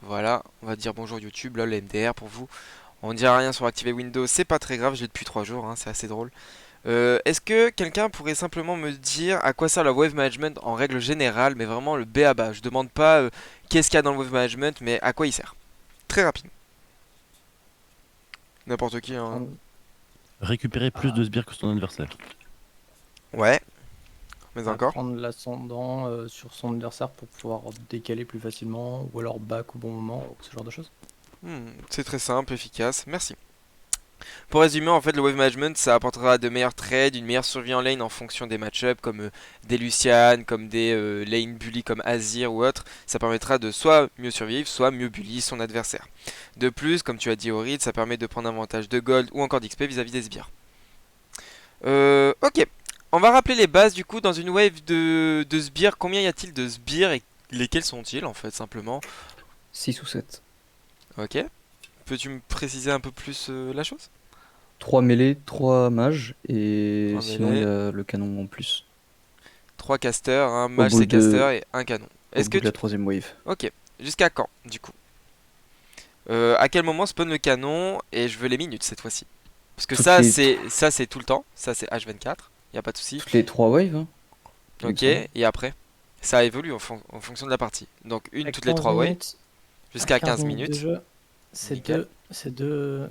Voilà, on va dire bonjour YouTube, lol MDR pour vous. On ne dira rien sur activer Windows, c'est pas très grave, je l'ai depuis 3 jours, hein, c'est assez drôle. Est-ce que quelqu'un pourrait simplement me dire à quoi sert le Wave Management en règle générale, mais vraiment le B à bas. Je demande pas qu'est-ce qu'il y a dans le Wave Management, mais à quoi il sert. Très rapide. N'importe qui, hein. Prendre- Récupérer plus de à, sbires que son adversaire. Ouais, mais à encore. prendre l'ascendant sur son adversaire pour pouvoir décaler plus facilement, ou alors back au bon moment, ou ce genre de choses. C'est très simple, efficace, merci. Pour résumer, en fait, le Wave Management, ça apportera de meilleurs trades, une meilleure survie en lane en fonction des match-ups, comme des Lucian, comme des lane bully comme Azir ou autre. Ça permettra de soit mieux survivre, soit mieux bully son adversaire. De plus, comme tu as dit Aurid, ça permet de prendre avantage de gold ou encore d'XP vis-à-vis des sbires. Ok, on va rappeler les bases du coup dans une wave de sbires. Combien y a-t-il de sbires et lesquels sont-ils en fait simplement? 6 ou 7. Ok, peux-tu me préciser un peu plus la chose? 3 mêlées, 3 mages, et 3 sinon il y mêlées, a le canon en plus. 3 casters, un Au mage bout c'est de, caster et un canon. au Est-ce que bout de la tu... troisième wave. Ok, jusqu'à quand du coup? À quel moment spawn le canon? Et je veux les minutes cette fois-ci. Parce que Toutes les, ça c'est tout le temps, ça c'est H24, y a pas de souci. toutes les 3 waves, hein, il me Ok, semble. et après? Ça évolue en fonction de la partie. Donc une À toutes les 15 3 waves, minutes, à jusqu'à 15 15 minutes de minutes. jeu, c'est Nickel. c'est deux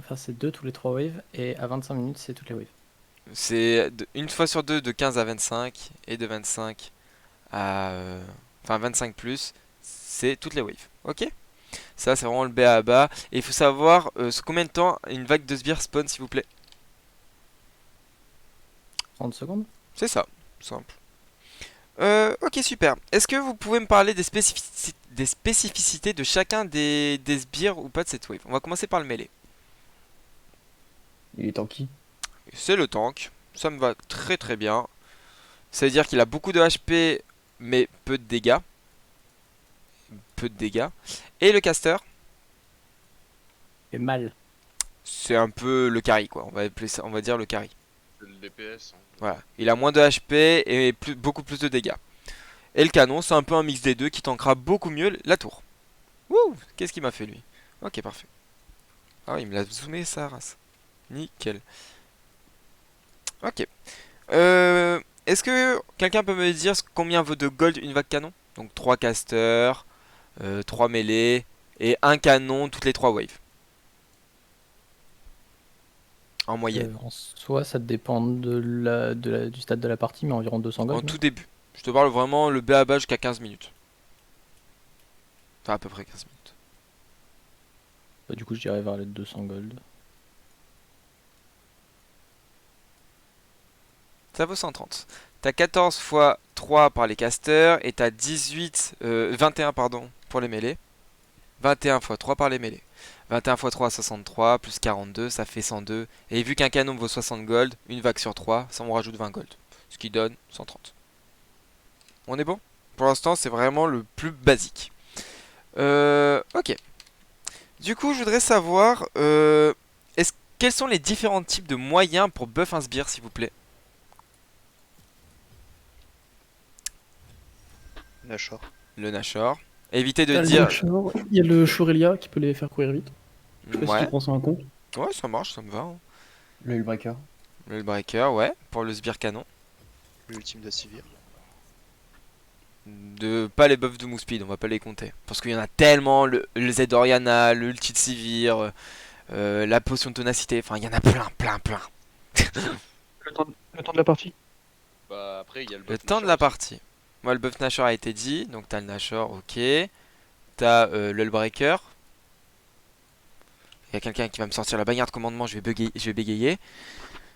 tous les 3 waves, et à 25 minutes, c'est toutes les waves. C'est une fois sur deux de 15 à 25 et de 25 à... enfin 25 plus, c'est toutes les waves. Ok? Ça c'est vraiment le B à bas. Et il faut savoir sur combien de temps une vague de sbires spawn s'il vous plaît. 30 secondes. C'est ça, simple. Ok super. Est-ce que vous pouvez me parler des spécificités de chacun des sbires ou pas de cette wave? On va commencer par le mêlé. Il est tanky. C'est le tank, ça me va très très bien. Ça veut dire qu'il a beaucoup de HP mais peu de dégâts. Peu de dégâts. Et le caster, Et mal. c'est un peu le carry quoi. On va appeler ça, on va dire le carry. C'est le DPS. Hein. Voilà. Il a moins de HP et beaucoup plus de dégâts. Et le canon, c'est un peu un mix des deux qui tankera beaucoup mieux la tour. Wouh, qu'est-ce qu'il m'a fait lui? Ok, parfait. Ah, il me l'a zoomé sa race. Nickel. Ok. Est-ce que quelqu'un peut me dire combien vaut de gold une vague canon? Donc 3 casters, 3 mêlées et un canon toutes les 3 waves. En moyenne. En soi, ça dépend du stade de la partie, mais environ 200 En gold. tout début. Je te parle vraiment le B à bas jusqu'à 15 minutes. Enfin à peu près 15 minutes. Bah, du coup, je dirais vers les 200 gold. Ça vaut 130. T'as 14 fois 3 par les casters et t'as 21 pardon, pour les mêlées. 21 fois 3 par les mêlées. 21 fois 3, 63, plus 42, ça fait 102. Et vu qu'un canon vaut 60 gold, une vague sur 3, ça on rajoute 20 gold. Ce qui donne 130. On est bon? Pour l'instant, c'est vraiment le plus basique. Ok. Du coup, je voudrais savoir, quels sont les différents types de moyens pour buff un sbire, s'il vous plaît? Nashor. Le Nashor. Évitez de T'as le dire... Nashor, il y a le Shorelia qui peut les faire courir vite. Je sais pas si tu Ouais, prends ça en compte. ouais, ça marche, ça me va, hein. Le Hellbreaker. Le Breaker, ouais, pour le sbire canon. L'ultime d'Assivir. Pas les buffs de move speed, on va pas les compter. Parce qu'il y en a tellement, le Z Oriana, le ulti de Sivir, la potion de ténacité, enfin il y en a plein, plein, plein. Le temps de la partie. Bah après, il y a le Le buff temps de Nashor la aussi. partie. Moi le buff Nashor a été dit, donc t'as le Nashor, ok. T'as le Breaker. Il y a quelqu'un qui va me sortir la bannière de commandement, je vais bégayer.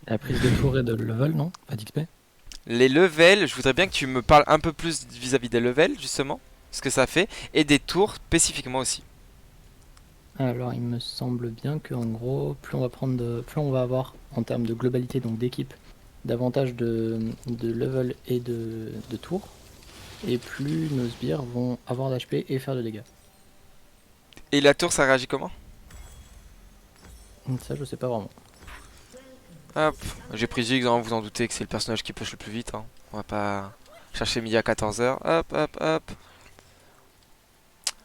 La prise de tour et de level, non? Pas d'XP. Les levels, je voudrais bien que tu me parles un peu plus vis-à-vis des levels, justement. Ce que ça fait. Et des tours spécifiquement aussi. Alors, il me semble bien que en gros, plus on va avoir en termes de globalité, donc d'équipe, davantage de level et de tours, et plus nos sbires vont avoir d'HP et faire de dégâts. Et la tour, ça réagit comment? Ça, je sais pas vraiment. Hop, j'ai pris Ziggs, hein, vous en doutez que c'est le personnage qui push le plus vite, hein. On va pas chercher midi à 14h. Hop, hop, hop.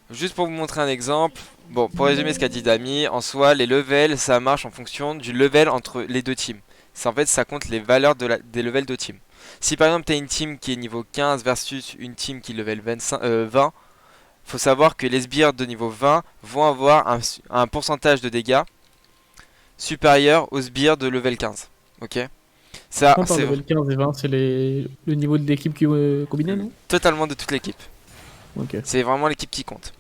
Juste pour vous montrer un exemple, bon, pour résumer ce qu'a dit Dami, en soi, les levels, ça marche en fonction du level entre les deux teams. En fait, ça compte les valeurs des levels de team. Si par exemple, tu as une team qui est niveau 15 versus une team qui est level 20, faut savoir que les sbires de niveau 20 vont avoir un pourcentage de dégâts supérieur aux sbires de level 15. Ok. Ça, Par c'est level 15 et 20, c'est le niveau de l'équipe qui combiné, non? totalement de toute l'équipe. Ok. C'est vraiment l'équipe qui compte.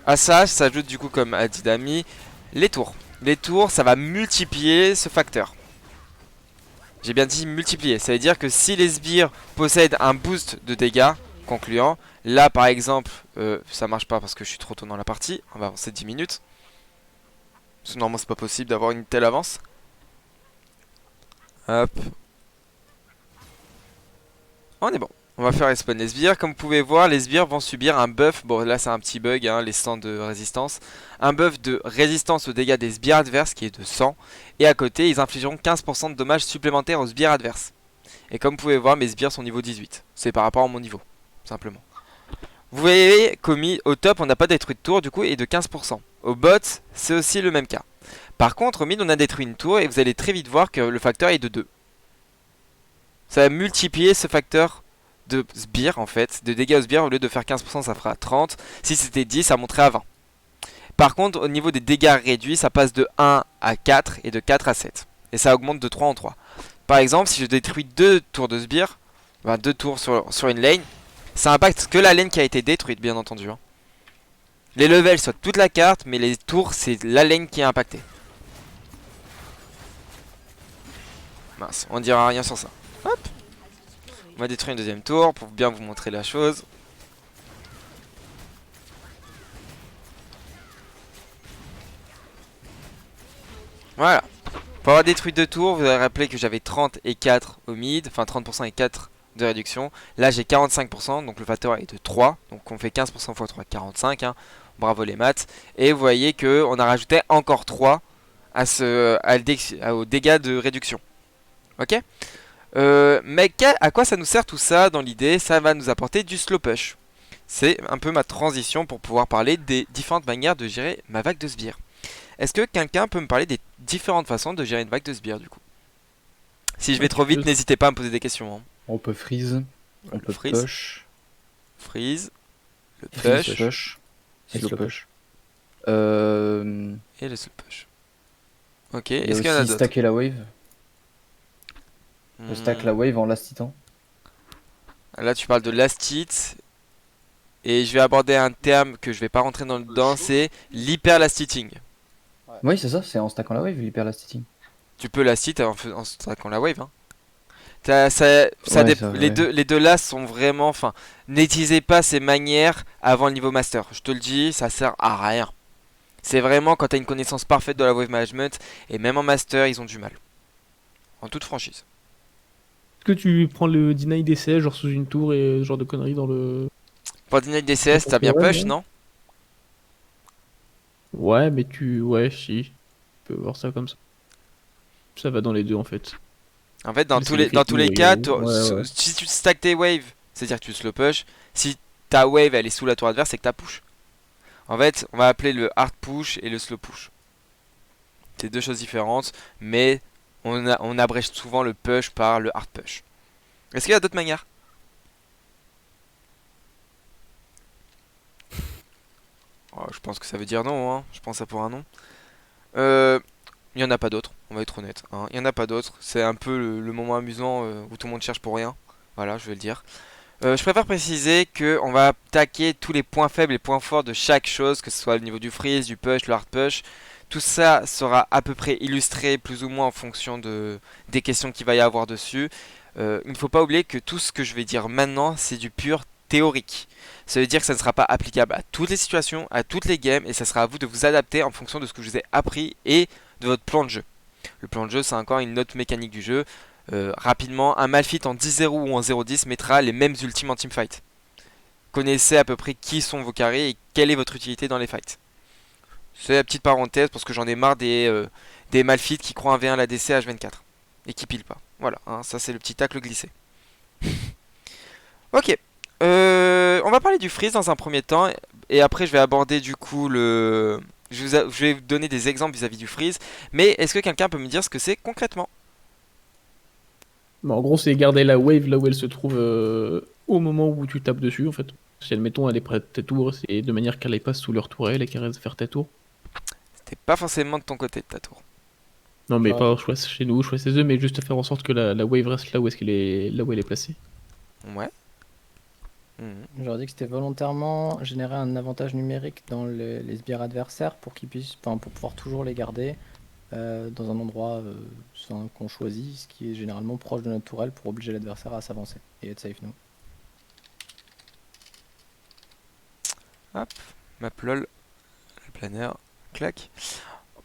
À ça s'ajoute du coup, comme a dit Dami, les tours. Les tours, ça va multiplier ce facteur. J'ai bien dit multiplier. Ça veut dire que si les sbires possèdent un boost de dégâts concluant, là par exemple, ça marche pas parce que je suis trop tôt dans la partie. On va avancer 10 minutes. Parce que normalement, c'est pas possible d'avoir une telle avance. Hop. On est bon. On va faire respawn les sbires. Comme vous pouvez voir, les sbires vont subir un buff. Bon, là, c'est un petit bug, hein, les stands de résistance. Un buff de résistance aux dégâts des sbires adverses qui est de 100. Et à côté, ils infligeront 15% de dommages supplémentaires aux sbires adverses. Et comme vous pouvez voir, mes sbires sont niveau 18. C'est par rapport à mon niveau, simplement. Vous voyez qu'au top, on n'a pas détruit de tour, du coup, et de 15%. Au bot, c'est aussi le même cas. Par contre, au mid, on a détruit une tour et vous allez très vite voir que le facteur est de 2. Ça va multiplier ce facteur de sbires en fait, de dégâts aux sbires. Au lieu de faire 15%, ça fera 30. Si c'était 10, ça monterait à 20. Par contre, au niveau des dégâts réduits, ça passe de 1 à 4 et de 4 à 7. Et ça augmente de 3 en 3. Par exemple, si je détruis 2 tours de sbires, 2 tours sur une lane, ça impacte que la lane qui a été détruite, bien entendu. Hein. Les levels, soit toute la carte, mais les tours, c'est la lane qui est impactée. Mince, on dira rien sur ça. Hop. On va détruire une deuxième tour pour bien vous montrer la chose. Voilà. Pour avoir détruit 2 tours, vous avez rappelé que j'avais 30 et 4 au mid. Enfin 30% et 4 de réduction. Là j'ai 45%, donc le facteur est de 3. Donc on fait 15% x 3, 45. Hein. Bravo les maths. Et vous voyez qu'on a rajouté encore 3 aux dégâts de réduction. Ok. Mais à quoi ça nous sert tout ça dans l'idée? Ça va nous apporter du slow push. C'est un peu ma transition pour pouvoir parler des différentes manières de gérer ma vague de sbires. Est-ce que quelqu'un peut me parler des différentes façons de gérer une vague de sbires du coup? Si je vais trop vite, n'hésitez pas à me poser des questions. Hein. On peut freeze, on peut freeze. push, Freeze, le push, push et slow push. et le slow push. Ok, Il y a est-ce qu'il y en a aussi d'autres? stacker la wave. Le stack la wave en last titan. Là tu parles de last hit. Et je vais aborder un terme que je vais pas rentrer dans le dedans, c'est l'hyper last hitting. Oui, c'est ça, c'est en stackant la wave, l'hyper last hitting. Tu peux last hit en stackant la wave. Hein. Les deux là sont vraiment. Enfin, n'utilisez pas ces manières avant le niveau master. Je te le dis, ça sert à rien. C'est vraiment quand tu as une connaissance parfaite de la wave management. Et même en master, ils ont du mal. En toute franchise. Est-ce que tu prends le deny DCS genre sous une tour et ce genre de conneries dans le... Pour deny DCS, t'as bien push, non? Ouais, mais ouais, si. Tu peux voir ça comme ça. Ça va dans les deux en fait. En fait, dans tous les cas, si tu stack tes waves, c'est-à-dire que tu slow push. Si ta wave elle est sous la tour adverse, c'est que t'as push. En fait, on va appeler le hard push et le slow push. C'est deux choses différentes, mais on abrège souvent le push par le hard push. Est-ce qu'il y a d'autres manières? Oh, je pense que ça veut dire non, hein. Je pense que ça pour un non. Il n'y en a pas d'autres, on va être honnête. Hein. Il n'y en a pas d'autres. C'est un peu le moment amusant où tout le monde cherche pour rien. Voilà, je vais le dire. Je préfère préciser qu'on va attaquer tous les points faibles et points forts de chaque chose, que ce soit le niveau du freeze, du push, le hard push. Tout ça sera à peu près illustré plus ou moins en fonction des questions qu'il va y avoir dessus. Il ne faut pas oublier que tout ce que je vais dire maintenant, c'est du pur théorique. Ça veut dire que ça ne sera pas applicable à toutes les situations, à toutes les games, et ça sera à vous de vous adapter en fonction de ce que je vous ai appris et de votre plan de jeu. Le plan de jeu, c'est encore une autre mécanique du jeu. Rapidement, un Malphite en 10-0 ou en 0-10 mettra les mêmes ultimes en teamfight. Connaissez à peu près qui sont vos carrés et quelle est votre utilité dans les fights. C'est la petite parenthèse parce que j'en ai marre des Malphites qui croient un V1 la DC H24 et qui pilent pas. Voilà, hein, ça c'est le petit tacle glissé. Ok, on va parler du freeze dans un premier temps et après je vais aborder du coup je vais vous donner des exemples vis-à-vis du freeze. Mais est-ce que quelqu'un peut me dire ce que c'est concrètement? Bon, en gros, c'est garder la wave là où elle se trouve au moment où tu tapes dessus, en fait. Si, admettons, elle est près de ta tour, c'est de manière qu'elle passe sous leur tourelle et qu'elle reste faire ta tour. C'était pas forcément de ton côté de ta tour. Non, mais J'aurais pas choix chez nous, choix chez eux, mais juste faire en sorte que la wave reste là où, là où elle est placée. Ouais. Mhm. J'aurais dit que c'était volontairement générer un avantage numérique dans les sbires adversaires pour qu'ils puissent, enfin, pour pouvoir toujours les garder dans un endroit qu'on choisit, ce qui est généralement proche de notre tourelle pour obliger l'adversaire à s'avancer et être safe nous. Map lol, le planeur, clac.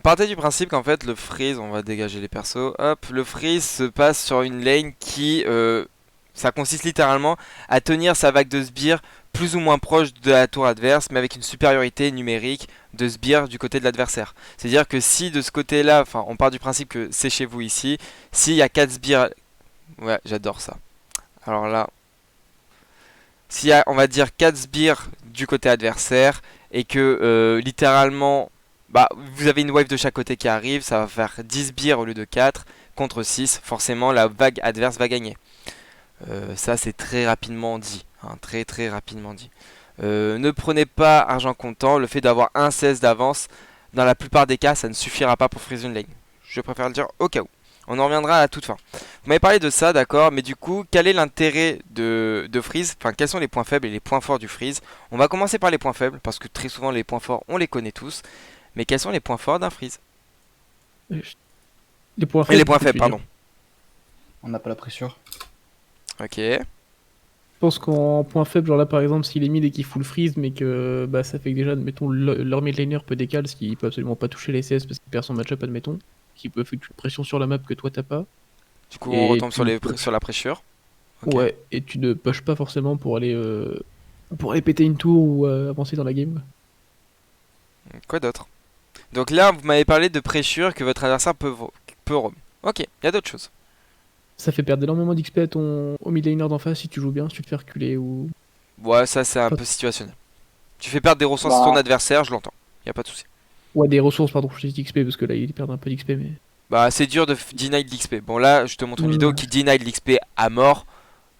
Partez du principe qu'en fait le freeze, on va dégager les persos, hop, le freeze se passe sur une lane qui, ça consiste littéralement à tenir sa vague de sbires plus ou moins proche de la tour adverse, mais avec une supériorité numérique de sbires du côté de l'adversaire. C'est-à-dire que si de ce côté-là, enfin on part du principe que c'est chez vous ici, s'il y a 4 sbires, ouais j'adore ça. Alors là, s'il y a on va dire 4 sbires du côté adversaire, et que littéralement bah, vous avez une wave de chaque côté qui arrive, ça va faire 10 sbires au lieu de 4 contre 6, forcément la vague adverse va gagner. Ça c'est très rapidement dit, hein, très très rapidement dit. Ne prenez pas argent comptant, le fait d'avoir un 16 d'avance, dans la plupart des cas ça ne suffira pas pour freeze une lane. Je préfère le dire au cas où. On en reviendra à la toute fin. Vous m'avez parlé de ça, d'accord, mais du coup, quel est l'intérêt de freeze? Enfin, quels sont les points faibles et les points forts du freeze? On va commencer par les points faibles, parce que très souvent les points forts, on les connaît tous. Mais quels sont les points forts d'un freeze? Les points Et les faibles, points tu faibles, veux pardon. dire. On n'a pas la pression. Ok. Je pense qu'en point faible, genre là par exemple, s'il est mid et qu'il full freeze, mais que bah, ça fait que déjà, admettons, leur mid laner peut décaler, parce qu'il peut absolument pas toucher les CS parce qu'il perd son match-up, admettons, qui peut faire une pression sur la map que toi t'as pas. Du coup, Et on retombe tu sur, peux- sur la pressure. Ok. Ouais, et tu ne push pas forcément pour aller péter une tour ou avancer dans la game. Quoi d'autre? Donc là, vous m'avez parlé de pressure que votre adversaire peut roam. Ok, il y a d'autres choses. Ça fait perdre énormément d'XP à au mid laner d'en face si tu joues bien, si tu te fais reculer ou. Ouais, ça c'est un Pas- peu situationnel. Tu fais perdre des ressources à ton adversaire, je l'entends. Y a pas de souci. Ouais, des ressources, pardon, je dis XP parce que là il perd un peu d'XP, mais. Bah, c'est dur de deny de l'XP. Bon, là, je te montre une vidéo qui deny de l'XP à mort.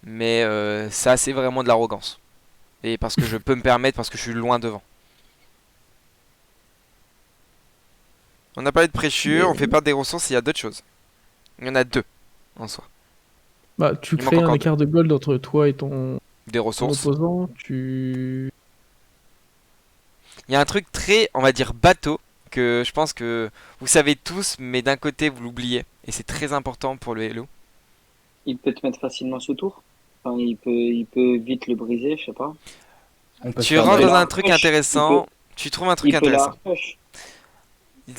Mais ça, c'est vraiment de l'arrogance. Et parce que je peux me permettre, parce que je suis loin devant. On a parlé de pressure, on fait perdre des ressources, il y a d'autres choses. Il y en a deux en soi. Bah, tu Il manque crées un encore écart de gold entre toi et ton Des ressources. opposant, tu. Il y a un truc très, on va dire, bateau, que je pense que vous savez tous, mais d'un côté, vous l'oubliez. Et c'est très important pour le Hello. Il peut te mettre facilement sous tour. Enfin, il peut vite le briser, je sais pas. On peut se Tu faire rentres dive. dans un la truc push, intéressant, tu trouves un truc Il peut la intéressant. push.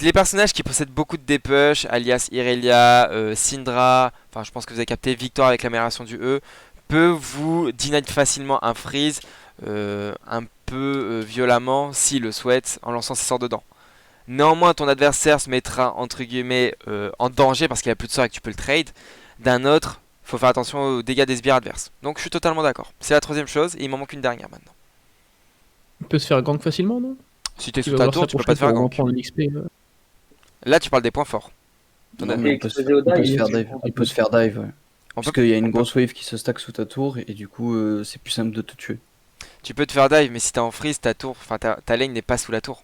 Les personnages qui possèdent beaucoup de dépush, alias Irelia, Syndra, enfin je pense que vous avez capté, Victor avec l'amélioration du E, peut vous deny facilement un freeze un peu violemment s'il le souhaite en lançant ses sorts dedans. Néanmoins ton adversaire se mettra entre guillemets en danger parce qu'il a plus de sorts et que tu peux le trade. D'un autre, faut faire attention aux dégâts des sbires adverses. Donc je suis totalement d'accord. C'est la troisième chose et il m'en manque une dernière maintenant. Il peut se faire gank facilement, non? Si t'es Tu sous vas ta avoir tour, sa tu peux prochaine pas te faire pour gank. reprendre l'XP. Là tu parles des points forts. Non, Ton mais Et on peut se exposer au on peut se dive. faire dive. On peut se faire dive, ouais. On Parce peut- qu'il y a on une peut- grosse wave qui se stack sous ta tour et du coup c'est plus simple de te tuer. Tu peux te faire dive, mais si t'es en freeze, ta tour, enfin ta lane n'est pas sous la tour.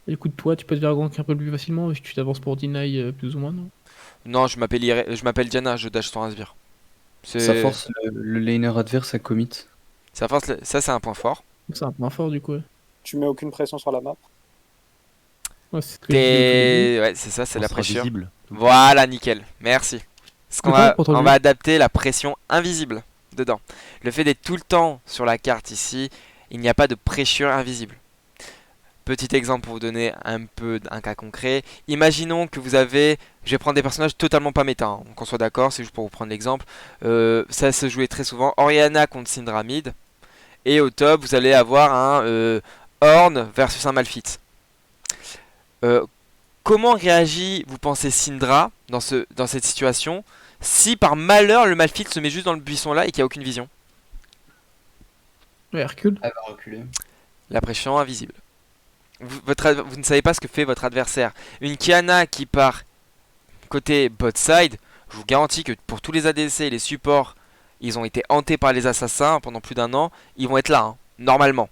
Écoute, toi, tu peux te faire gank un peu plus facilement si tu t'avances pour deny plus ou moins, non? Non, je m'appelle Diana, je dash sur un sbire. Ça force le laner adverse à commit. Ça force ça c'est un point fort. C'est un point fort du coup. Ouais, Tu mets aucune pression sur la map. ouais c'est ce que je disais au tout début. Ouais, c'est ça, c'est On la sera pression. visible. Voilà, nickel. Merci. Parce qu'on Attends, va, pour ton on jeu. va adapter la pression invisible dedans. Le fait d'être tout le temps sur la carte ici, il n'y a pas de pression invisible. Petit exemple pour vous donner un peu un cas concret. Imaginons que vous avez, je vais prendre des personnages totalement pas méta, hein, qu'on soit d'accord, c'est juste pour vous prendre l'exemple. Ça se jouait très souvent, Orianna contre Syndra mid. Et au top, vous allez avoir un Ornn versus un Malphite. Comment réagit, vous pensez, Syndra dans cette situation si par malheur le Malphite se met juste dans le buisson là et qu'il n'y a aucune vision? Ouais, Hercule. Elle va reculer. La pression invisible. Vous ne savez pas ce que fait votre adversaire. Une Kiana qui part côté bot side, je vous garantis que pour tous les ADC et les supports, ils ont été hantés par les assassins pendant plus d'1 an, ils vont être là, hein, normalement.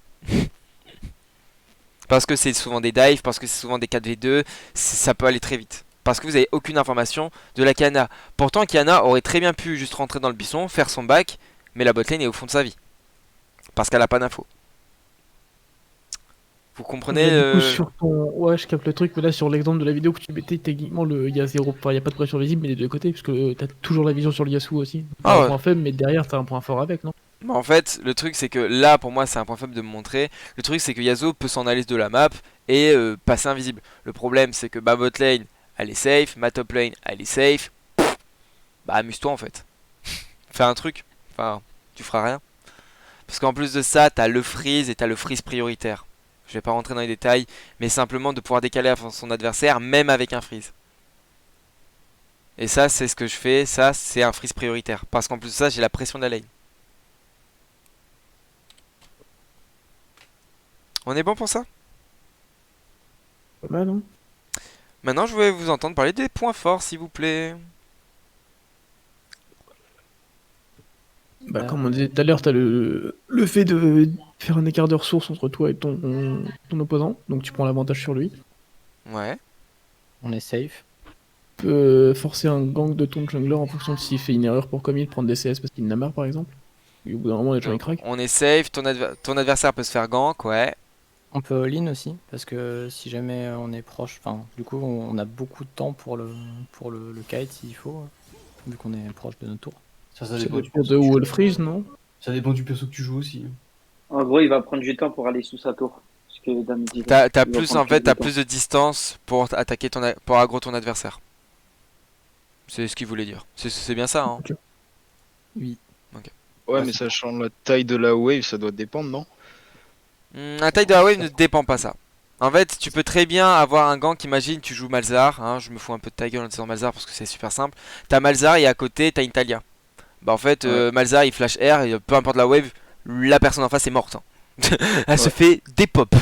Parce que c'est souvent des dives, parce que c'est souvent des 4v2, ça peut aller très vite. Parce que vous n'avez aucune information de la Kiana. Pourtant, Kiana aurait très bien pu juste rentrer dans le buisson, faire son back, mais la botlane est au fond de sa vie. Parce qu'elle a pas d'infos. Vous comprenez Mais du coup, sur ton... Ouais, je capte le truc, mais là, sur l'exemple de la vidéo que tu mettais, techniquement, il y a zéro... Enfin, il n'y a pas de pression visible, mais des deux côtés, parce que t'as toujours la vision sur le Yasuo aussi. T'as Ah un ouais. point faible, mais derrière, t'as un point fort avec, non? Bah, en fait, le truc c'est que là, pour moi, c'est un point faible de me montrer. Le truc c'est que Yasuo peut s'en aller de la map et passer invisible. Le problème c'est que bot lane, elle est safe, ma top lane, elle est safe. Bah, amuse-toi en fait. Fais un truc. Enfin, tu feras rien. Parce qu'en plus de ça, t'as le freeze et t'as le freeze prioritaire. Je vais pas rentrer dans les détails, mais simplement de pouvoir décaler son adversaire, même avec un freeze. Et ça, c'est ce que je fais. Ça, c'est un freeze prioritaire. Parce qu'en plus de ça, j'ai la pression de la lane. On est bon pour ça? Pas mal, non? Maintenant, je vais vous entendre parler des points forts, s'il vous plaît. Bah, comme on disait tout à l'heure, t'as le fait de faire un écart de ressources entre toi et ton opposant, donc tu prends l'avantage sur lui. Ouais. On est safe. Tu peux forcer un gank de ton jungler en fonction de s'il fait une erreur pour commit, prendre des CS parce qu'il en a marre par exemple. Et au bout d'un moment, les gens ils craquent. On est safe, ton adversaire peut se faire gank, ouais. On peut all-in aussi, parce que si jamais on est proche, enfin, du coup, on a beaucoup de temps pour le kite s'il faut, vu qu'on est proche de notre tour. Ça Ça dépend du dépend perso de que tu où elle joues. freeze, non? Ça dépend du perso que tu joues aussi. En gros, il va prendre du temps pour aller sous sa tour. Ce que Dame dit. T'as Il va plus prendre en fait, de t'as temps. plus de distance pour attaquer pour aggro ton adversaire. C'est ce qu'il voulait dire. C'est bien ça, hein. Oui. Ouais, mais sachant la taille de la wave, ça doit dépendre, non? La taille de la wave ne dépend pas ça. En fait, tu peux très bien avoir un gank, imagine, tu joues Malzahar, hein, je me fous un peu de ta gueule en disant Malzahar parce que c'est super simple. T'as Malzahar et à côté, t'as une Talia. Bah en fait, Malzahar il flash R et peu importe la wave, la personne en face est morte, hein. Elle se fait des pop.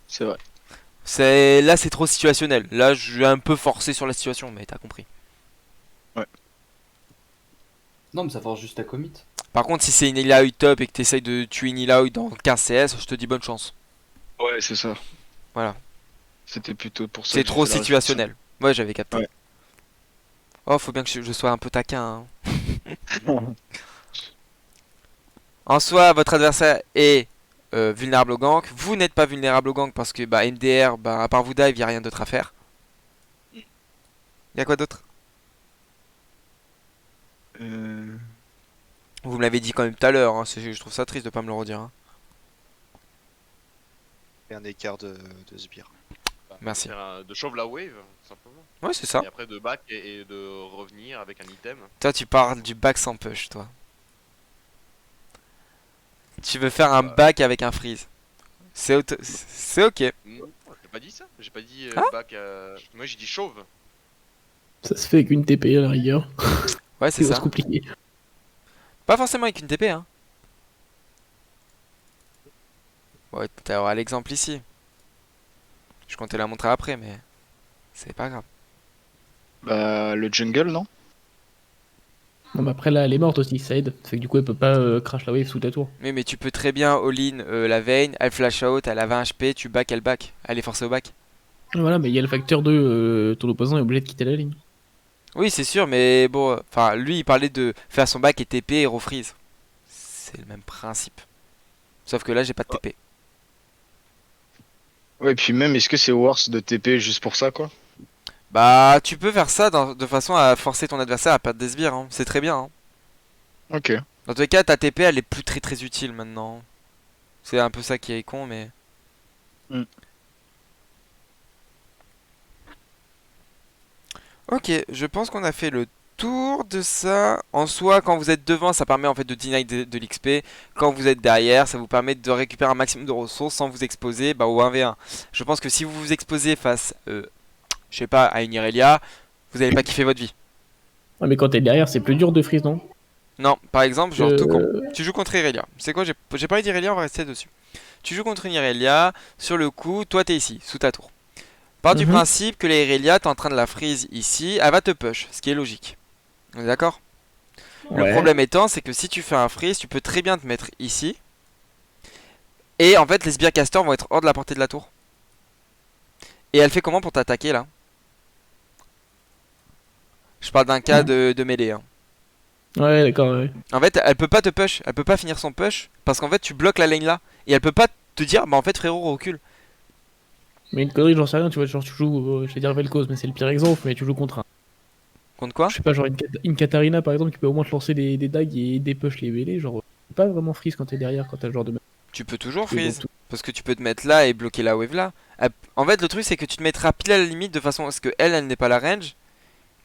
C'est vrai. Là c'est trop situationnel. Là je vais un peu forcer sur la situation, mais t'as compris. Non, mais ça force juste ta commit. Par contre, si c'est une Illaoi top et que t'essayes de tuer une Illaoi dans 15 CS, je te dis bonne chance. Ouais, c'est ça. Voilà. C'était plutôt pour ça. C'est que j'ai trop fait la situationnel. Ouais, j'avais capté. Ouais. Oh, faut bien que je sois un peu taquin, hein. En soi, votre adversaire est vulnérable au gank. Vous n'êtes pas vulnérable au gank parce que bah, MDR, bah, à part vous dive, il n'y a rien d'autre à faire. Il y a quoi d'autre? Vous me l'avez dit quand même tout à l'heure, hein. Je trouve ça triste de pas me le redire, hein. Et un écart de sbire. Bah, Merci. de chauve la wave, simplement. Ouais, c'est ça. Et après de back et de revenir avec un item. Toi, tu parles du back sans push, toi. Tu veux faire un back avec un freeze. C'est ok. J'ai pas dit ça. J'ai pas dit back. Moi j'ai dit chauve. Ça se fait avec une TP à la rigueur. Ouais, c'est C'est ça. compliqué. Pas forcément avec une TP, hein. Ouais, t'auras l'exemple ici. Je comptais la montrer après, mais c'est pas grave. Bah, le jungle, non? Non, mais après là, elle est morte aussi, ça aide. Ça fait que du coup, elle peut pas crash la wave sous ta tour. Oui, mais tu peux très bien all-in la Vayne, elle flash out, elle a 20 HP, tu back, elle back. Elle est forcée au back. Voilà, mais il y a le facteur de ton opposant est obligé de quitter la ligne. Oui, c'est sûr, mais bon, enfin, lui il parlait de faire son back et TP et refreeze. C'est le même principe. Sauf que là, j'ai pas de TP. Ouais, et puis même, est-ce que c'est worse de TP juste pour ça, quoi? Bah, tu peux faire ça de façon à forcer ton adversaire à perdre des sbires, hein. C'est très bien, hein. Ok. Dans tous les cas, ta TP elle est plus très utile maintenant. C'est un peu ça qui est con, mais. Ok, je pense qu'on a fait le tour de ça. En soi, quand vous êtes devant, ça permet en fait de deny de l'XP. Quand vous êtes derrière, ça vous permet de récupérer un maximum de ressources sans vous exposer bah, au 1v1. Je pense que si vous vous exposez face, je sais pas, à une Irelia, vous n'allez pas kiffer votre vie. Ah, mais quand t'es derrière, c'est plus dur de freeze, non? Non, par exemple, genre Euh, tout con. Tu joues contre Irelia. C'est quoi, j'ai parlé d'Irelia, on va rester dessus. Tu joues contre une Irelia, sur le coup, toi t'es ici, sous ta tour. Pars du Mhm. principe que la Irelia, t'es en train de la freeze ici, elle va te push, ce qui est logique. On est d'accord? Le Ouais. problème étant, c'est que si tu fais un freeze, tu peux très bien te mettre ici. Et en fait, les Spear Casters vont être hors de la portée de la tour. Et elle fait comment pour t'attaquer là? Je parle d'un cas de mêlée. Hein. Ouais, d'accord, ouais. En fait, elle peut pas te push, elle peut pas finir son push parce qu'en fait, tu bloques la lane là. Et elle peut pas te dire, bah en fait, frérot, recule. Mais une connerie, j'en sais rien, tu vois, genre tu joues, je vais dire Vel'Koz, mais c'est le pire exemple, mais tu joues contre un. Contre quoi? Je sais pas, genre une Katarina par exemple qui peut au moins te lancer des dagues et des push les mêlées, genre, c'est pas vraiment freeze quand t'es derrière, quand t'as le genre de mec. Tu peux toujours Et donc, freeze. tout- Parce que tu peux te mettre là et bloquer la wave là. En fait, le truc, c'est que tu te mettras pile à la limite de façon à ce que elle n'est pas la range.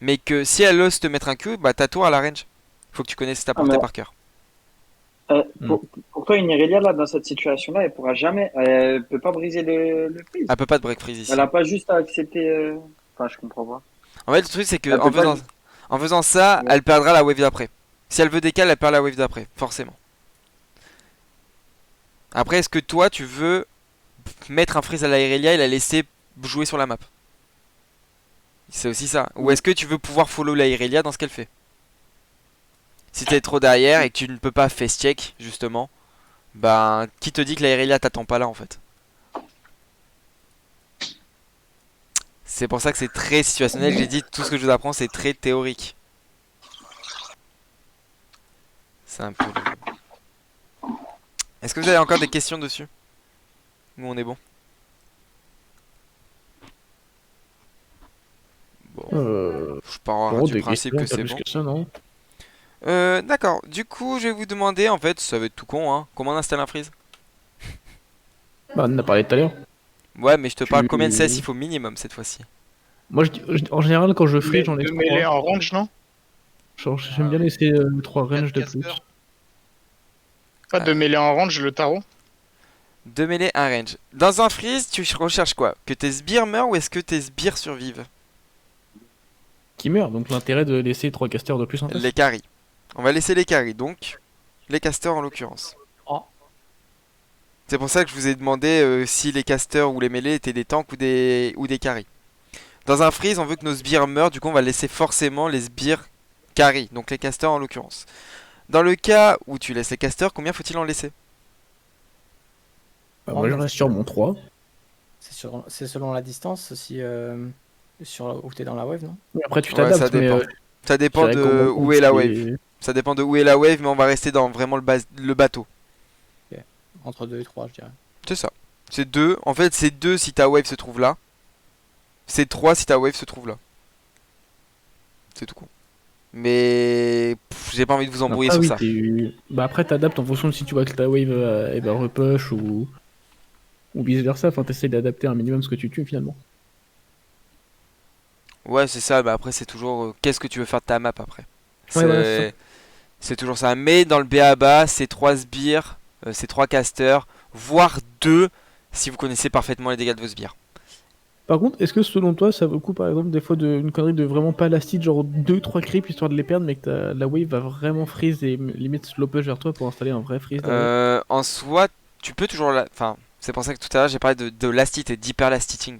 Mais que si elle ose te mettre un Q, bah ta tour à la range. Faut que tu connaisses ta portée mais- par cœur. Pour toi, une Irelia, là, dans cette situation-là, elle pourra jamais, elle peut pas briser le freeze. Elle peut pas te break freeze ici. Elle a pas juste à accepter. Enfin, je comprends pas. En fait, le truc, c'est que Elle peut pas- en faisant ça, Ouais. elle perdra la wave d'après. Si elle veut décaler, elle perd la wave d'après, forcément. Après, est-ce que toi, tu veux mettre un freeze à la Irelia et la laisser jouer sur la map? C'est aussi ça. Ou est-ce que tu veux pouvoir follow la Irelia dans ce qu'elle fait? Si t'es trop derrière et que tu ne peux pas face check, justement, bah, qui te dit que la Irelia t'attend pas là, en fait? C'est pour ça que c'est très situationnel. J'ai dit tout ce que je vous apprends, c'est très théorique. C'est un peu. Est-ce que vous avez encore des questions dessus? Ou on est bon? Bon, je pars bon, du des principe questions, que pas c'est plus bon. que ça, non? D'accord. Du coup, je vais vous demander, en fait, ça va être tout con, hein. Comment on installe un freeze? Bah, on en a parlé tout à l'heure. Ouais, mais je te parle Tu- combien de CS il faut minimum cette fois-ci? Moi, en général, quand je freeze, j'en ai Deux mêlées 3. en range, non? Genre, j'aime bien laisser 3 ranges de plus. casters. Pas de mêlée en range, le tarot? 2 mêlées, 1 range. Dans un freeze, tu recherches quoi? Que tes sbires meurent ou est-ce que tes sbires survivent? Qui meurt, donc l'intérêt de laisser 3 casters de plus en face. Les carries. On va laisser les carries, donc les casters en l'occurrence. Oh. C'est pour ça que je vous ai demandé si les casters ou les mêlées étaient des tanks ou des carries. Dans un freeze, on veut que nos sbires meurent, du coup on va laisser forcément les sbires carries, donc les casters en l'occurrence. Dans le cas où tu laisses les casters, combien faut-il en laisser? Bah, moi, je reste sur mon 3. C'est selon la distance si sur où t'es dans la wave, non? Et après, tu Ouais, ça t'adaptes, mais dépend. Ça dépend je dirais de qu'en où gros, est la c'est- wave. Ça dépend de où est la wave, mais on va rester dans vraiment le bateau. Entre 2 et 3, je dirais. C'est ça. C'est 2. En fait, c'est 2 si ta wave se trouve là. C'est 3 si ta wave se trouve là. C'est tout con. Mais j'ai pas envie de vous embrouiller Ah sur oui, ça. Bah après, t'adaptes en fonction de si tu vois que ta wave repush ou vice versa. Enfin, t'essayes d'adapter un minimum ce que tu tues finalement. Ouais, c'est ça. Bah après, c'est toujours qu'est-ce que tu veux faire de ta map après. Ouais, voilà, c'est ça. C'est toujours ça. Mais dans le BABA, c'est 3 sbires, c'est 3 casters, voire 2 si vous connaissez parfaitement les dégâts de vos sbires. Par contre, est-ce que selon toi, ça vaut le coup par exemple des fois une connerie de vraiment pas lastite, genre 2-3 creeps histoire de les perdre, mais que la wave va vraiment freeze et limite slow push vers toi pour installer un vrai freeze derrière. En soi, tu peux toujours enfin, c'est pour ça que tout à l'heure j'ai parlé de lastit et d'hyper lastiting.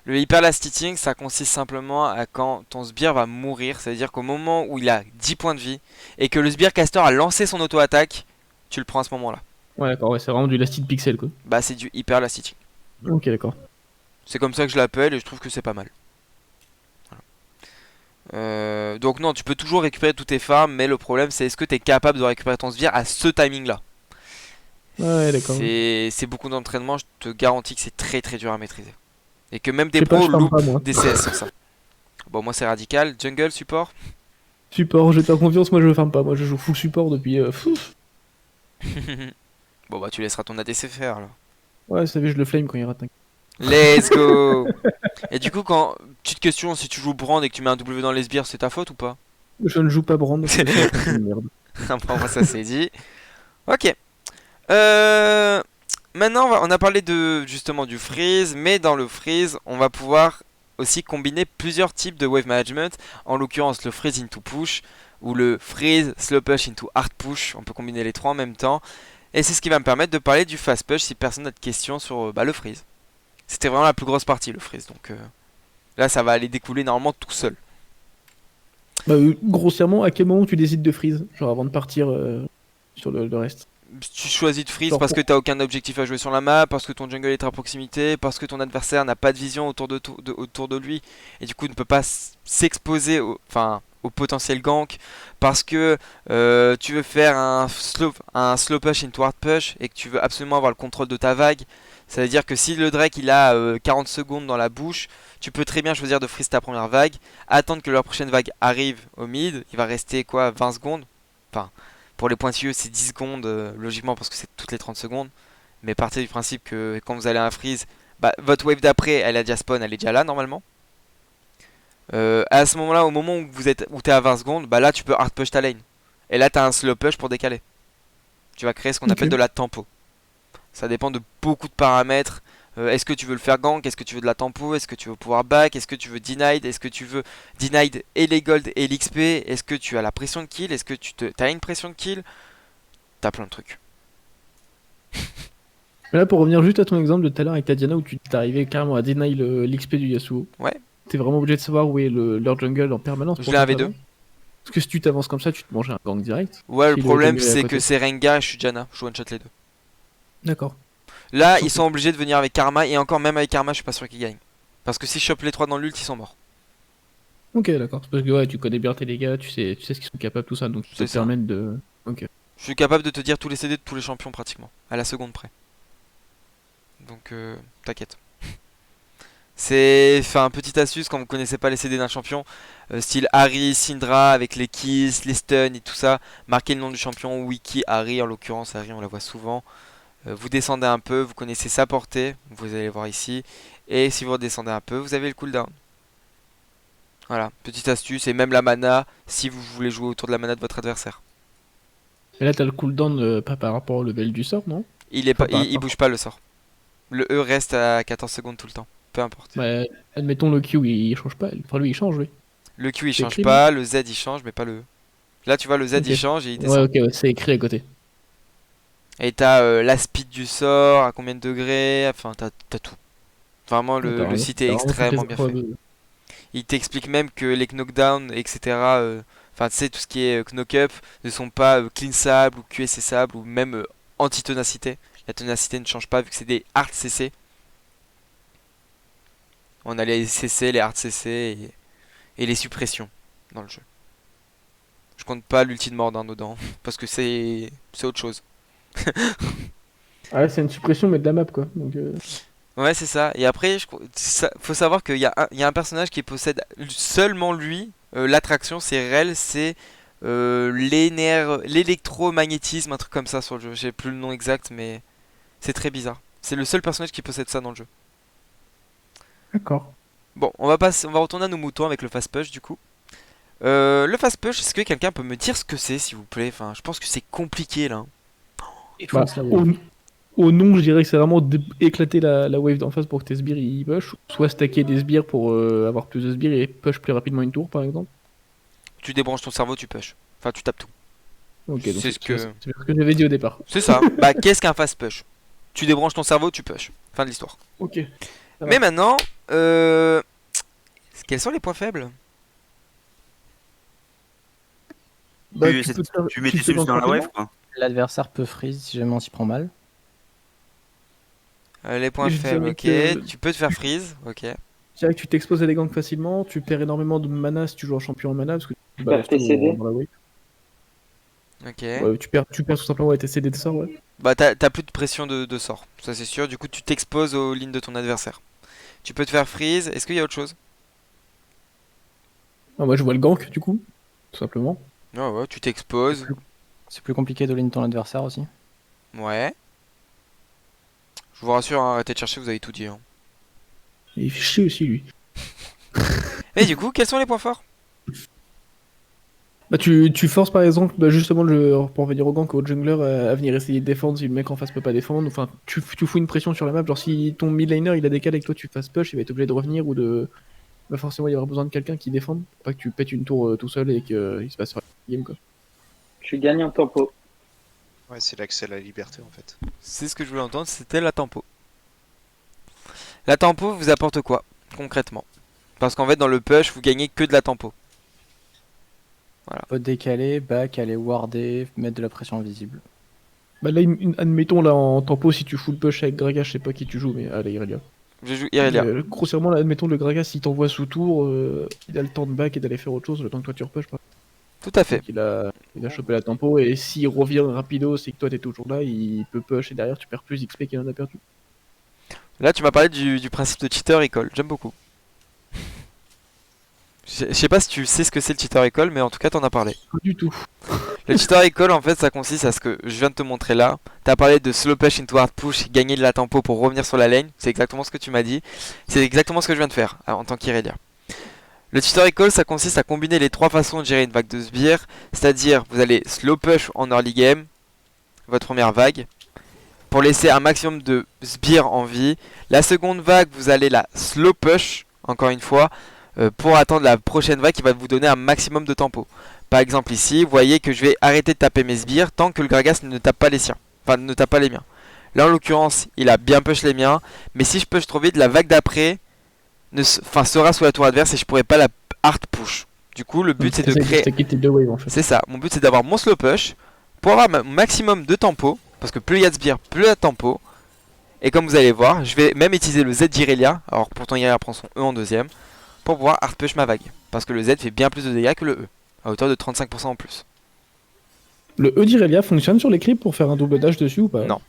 Le hyper lastiting, ça consiste simplement à quand ton sbire va mourir, c'est-à-dire qu'au moment où il a 10 points de vie et que le sbire caster a lancé son auto-attaque, tu le prends à ce moment-là. Ouais, d'accord, ouais, c'est vraiment du lastite pixel quoi. Bah c'est du hyper lastiting. Ok, d'accord. C'est comme ça que je l'appelle et je trouve que c'est pas mal. Voilà. Donc non, tu peux toujours récupérer tous tes farms, mais le problème c'est est-ce que tu es capable de récupérer ton sbire à ce timing là. Ouais, d'accord. C'est beaucoup d'entraînement, je te garantis que c'est très très dur à maîtriser. Et que même Je des sais pas, pros je farme loupent pas, moi. des CS sur ça. Bon, moi c'est radical. Jungle, support. Support, je te fais confiance, moi je farm pas, moi je joue full support depuis. Bon, bah tu laisseras ton ADC faire là. Ouais, ça je le flame quand il rate un. Let's go. Et du coup, petite question, si tu joues Brand et que tu mets un W dans les sbires, c'est ta faute ou pas? Je ne joue pas Brand. donc merde. Bon, moi, ça c'est dit. Ok. Maintenant, on a parlé justement du freeze, mais dans le freeze, on va pouvoir aussi combiner plusieurs types de wave management. En l'occurrence, le freeze into push, ou le freeze, slow push into hard push. On peut combiner les trois en même temps. Et c'est ce qui va me permettre de parler du fast push si personne n'a de questions sur le freeze. C'était vraiment la plus grosse partie, le freeze. Donc là, ça va aller découler normalement tout seul. Bah, grossièrement, à quel moment tu décides de freeze? Genre avant de partir sur le reste. Tu choisis de freeze Genre parce pour- que t'as aucun objectif à jouer sur la map, parce que ton jungle est à proximité, parce que ton adversaire n'a pas de vision autour de lui et du coup ne peut pas s'exposer au potentiel gank, parce que tu veux faire un slow push into hard push et que tu veux absolument avoir le contrôle de ta vague. Ça veut dire que si le Drake il a 40 secondes dans la bouche, tu peux très bien choisir de freeze ta première vague, attendre que la prochaine vague arrive au mid, il va rester quoi 20 secondes. Enfin, pour les pointilleux, c'est 10 secondes, logiquement, parce que c'est toutes les 30 secondes. Mais partez du principe que quand vous allez à un freeze, bah, votre wave d'après, elle a déjà spawn, elle est déjà là, normalement. À ce moment-là, au moment où t'es à 20 secondes, bah là, tu peux hard push ta lane. Et là, t'as un slow push pour décaler. Tu vas créer ce qu'on appelle de la tempo. Ça dépend de beaucoup de paramètres. Est-ce que tu veux le faire gank? Est-ce que tu veux de la tempo? Est-ce que tu veux pouvoir back? Est-ce que tu veux denied? Est-ce que tu veux denied et les gold et l'XP? Est-ce que tu as la pression de kill? Est-ce que t'as une pression de kill? T'as plein de trucs. Mais là, pour revenir juste à ton exemple de tout à l'heure avec ta Diana où tu t'es arrivé carrément à deny l'XP du Yasuo. Ouais. T'es vraiment obligé de savoir où est leur jungle en permanence. Je pour l'ai un faire V2. ça. Parce que si tu t'avances comme ça, tu te manges un gank direct. Ouais, Si le problème jungle est à c'est côté. que c'est Rengar et je suis Janna. Je one shot les deux. D'accord. Là, ils sont obligés de venir avec Karma. Et encore, même avec Karma, je suis pas sûr qu'ils gagnent. Parce que si je chope les trois dans l'ult, ils sont morts. Ok, d'accord. C'est parce que ouais, tu connais bien tes dégâts, tu sais ce qu'ils sont capables, tout ça, donc tu C'est te ça. permettre de. Ok. Je suis capable de te dire tous les CD de tous les champions pratiquement. À la seconde près. Donc, t'inquiète. C'est petite astuce quand vous connaissez pas les CD d'un champion, style Harry, Syndra avec les kills, les stuns et tout ça, marquez le nom du champion, Wiki, Harry en l'occurrence, Harry on la voit souvent. Vous descendez un peu, vous connaissez sa portée, vous allez voir ici, et si vous redescendez un peu, vous avez le cooldown. Voilà, petite astuce, et même la mana, si vous voulez jouer autour de la mana de votre adversaire. Et là, t'as le cooldown pas par rapport au level du sort, non? Il est pas, Enfin, il bouge pas le sort. Le E reste à 14 secondes tout le temps, peu importe. Bah, admettons le Q, il change pas. Enfin, lui, il change, lui. Le Q il C'est change écrit, pas, le Z il change, mais pas le E. Là tu vois le Z Ok. il change et il descend. Ouais, ok, ouais, c'est écrit à côté. Et t'as la speed du sort, à combien de degrés, enfin t'as tout. Vraiment le site est extrêmement bien fait. Il t'explique même que les knockdowns, etc. Enfin tu sais tout ce qui est knock-up ne sont pas clean sable ou QSC sable ou même anti-ténacité. La ténacité ne change pas vu que c'est des hard CC. On a les CC, les hard CC et les suppressions dans le jeu. Je compte pas l'ulti de Mordin dedans parce que c'est autre chose. Ah, c'est une suppression, mais de la map, quoi. Donc, Ouais, c'est ça. Et après, faut savoir qu'il y a un personnage qui possède seulement lui. L'attraction, c'est Rel, c'est l'électromagnétisme, un truc comme ça sur le jeu. J'ai plus le nom exact, mais c'est très bizarre. C'est le seul personnage qui possède ça dans le jeu. D'accord. Bon, on va retourner à nos moutons avec le fast push du coup. Le fast push, est-ce que quelqu'un peut me dire ce que c'est, s'il vous plaît? Enfin, je pense que c'est compliqué là. Bah, au nom, je dirais que c'est vraiment éclater la wave d'en face pour que tes sbires ils push, soit stacker des sbires pour avoir plus de sbires et push plus rapidement une tour, par exemple. Tu débranches ton cerveau, tu push. Enfin, tu tapes tout. Ok, donc C'est ce que- c'est ce que j'avais dit au départ. C'est ça. Bah, qu'est-ce qu'un fast push? Tu débranches ton cerveau, tu push. Fin de l'histoire. Ok. Ça Mais va. maintenant, quels sont les points faibles? Bah, Oui, tu peux te faire- tu mets tes te subs lances dans la rapidement. wave, quoi. L'adversaire peut freeze si jamais on s'y prend mal. Les points Je faibles, dirais ok. que- Tu peux te faire freeze, ok. Je dirais que tu t'exposes à des ganks facilement, tu perds énormément de mana si tu joues en champion en mana, parce que tu perds balances tes tout CD. dans la wave. Ok. Ouais, tu perds tout simplement ouais, tes CD de sort, ouais. Bah, t'as plus de pression de sort. Ça, c'est sûr. Du coup, tu t'exposes aux lignes de ton adversaire. Tu peux te faire freeze. Est-ce qu'il y a autre chose? Ah, moi je vois le gank du coup, tout simplement. Ouais, tu t'exposes. C'est plus compliqué de ligne ton adversaire aussi. Ouais. Je vous rassure, hein, arrêtez de chercher, vous avez tout dit. Hein. Et il fait chier aussi lui. Et du coup, quels sont les points forts? Bah tu forces par exemple bah, justement pour venir au gank au jungler à venir essayer de défendre si le mec en face peut pas défendre. Enfin tu fous une pression sur la map, genre si ton mid laner il a décalé et que toi tu fasses push, il va être obligé de revenir ou de. Bah forcément il y aura besoin de quelqu'un qui défende, pour pas que tu pètes une tour tout seul et qu'il se passe rien. game quoi. Tu gagnes en tempo. Ouais, c'est l'accès à la liberté en fait. C'est ce que je voulais entendre, c'était la tempo. La tempo vous apporte quoi, concrètement? Parce qu'en fait, dans le push, vous gagnez que de la tempo. Peut décaler, back, aller warder, mettre de la pression invisible. Bah là, admettons là en tempo, si tu full push avec Gragas, je sais pas qui tu joues, mais allez, Irelia. Je joue Irelia. Grossièrement, là, admettons le Gragas, s'il t'envoie sous tour, il a le temps de back et d'aller faire autre chose le temps que toi tu repush. Tout à fait. Donc, il a chopé la tempo, et s'il revient rapido, c'est que toi t'es toujours là, il peut push, et derrière tu perds plus XP qu'il en a perdu. Là, tu m'as parlé du principe de cheater recall. J'aime beaucoup. Je sais pas si tu sais ce que c'est le cheater recall, mais en tout cas, t'en as parlé. Pas du tout. Le cheater recall, en fait, ça consiste à ce que je viens de te montrer là. T'as parlé de slow push into hard push, gagner de la tempo pour revenir sur la lane. C'est exactement ce que tu m'as dit. C'est exactement ce que je viens de faire en tant qu'Irelia. Le cheater recall, ça consiste à combiner les trois façons de gérer une vague de sbires. C'est-à-dire, vous allez slow push en early game, votre première vague, pour laisser un maximum de sbires en vie. La seconde vague, vous allez la slow push, encore une fois, pour attendre la prochaine vague qui va vous donner un maximum de tempo. Par exemple ici, vous voyez que je vais arrêter de taper mes sbires tant que le Gragas ne tape pas les siens. Enfin, ne tape pas les miens. Là en l'occurrence, il a bien push les miens. Mais si je push trop vite, la vague d'après sera sous la tour adverse et je pourrai pas la hard push. Du coup, le but c'est de créer... C'est ça, mon but c'est d'avoir mon slow push pour avoir un maximum de tempo. Parce que plus il y a de sbires, plus il y a de tempo. Et comme vous allez voir, je vais même utiliser le Z d'Irelia. Alors pourtant Irelia prend son E en deuxième. Pour pouvoir hard push ma vague. Parce que le Z fait bien plus de dégâts que le E. À hauteur de 35% en plus. Le E d'Irelia fonctionne sur les creeps pour faire un double dash dessus ou pas? Non.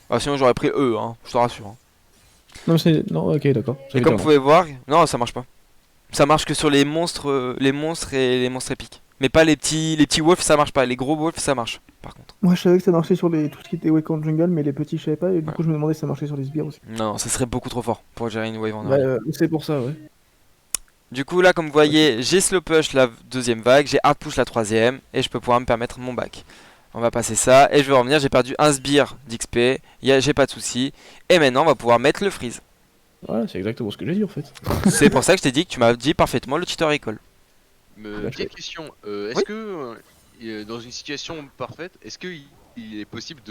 Ah, sinon j'aurais pris E, hein, je te rassure. Hein. Non, ok, d'accord. Et comme vous pouvez voir, non, ça marche pas. Ça marche que sur les monstres et les monstres épiques. Mais pas les petits wolves, ça marche pas. Les gros wolves, ça marche, par contre. Moi je savais que ça marchait sur tout ce qui était Wake en Jungle, mais les petits je savais pas, et du coup je me demandais si ça marchait sur les sbires aussi. Non, ça serait beaucoup trop fort pour gérer une wave en early. C'est pour ça, ouais. Du coup là comme vous voyez j'ai slow push la deuxième vague, j'ai hard push la troisième et je peux pouvoir me permettre mon back. On va passer ça et je vais revenir, j'ai perdu un sbire d'XP, j'ai pas de soucis. Et maintenant on va pouvoir mettre le freeze. Voilà, c'est exactement ce que j'ai dit en fait. C'est pour ça que je t'ai dit que tu m'as dit parfaitement le cheater recall. Petite question, est-ce que dans une situation parfaite, est-ce qu'il est possible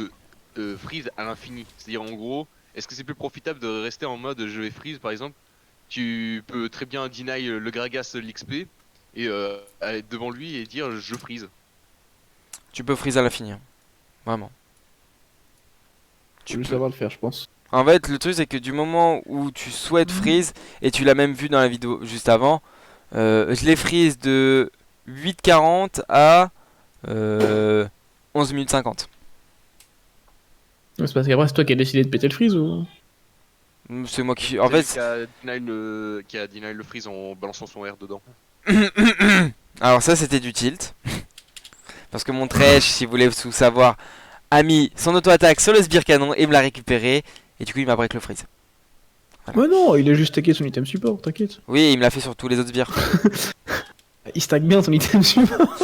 de freeze à l'infini? C'est-à-dire en gros, est-ce que c'est plus profitable de rester en mode je vais freeze par exemple? Tu peux très bien deny le Gragas l'XP et aller devant lui et dire je freeze. Tu peux freeze à l'infini, hein. Vraiment. Tu peux savoir le faire, je pense. En fait, le truc c'est que du moment où tu souhaites freeze, et tu l'as même vu dans la vidéo juste avant, je l'ai freeze de 8:40 à 11 minutes 50. C'est parce qu'après c'est toi qui as décidé de péter le freeze ou? C'est moi qui... En fait... Qui a deny le freeze en balançant son R dedans. Alors ça c'était du tilt. Parce que mon Thresh, si vous voulez tout savoir, a mis son auto-attaque sur le sbire canon et me l'a récupéré. Et du coup il m'a break le freeze. Voilà. Mais non, il a juste stacké son item support, t'inquiète. Oui, il me l'a fait sur tous les autres sbires. Il stack bien son item support.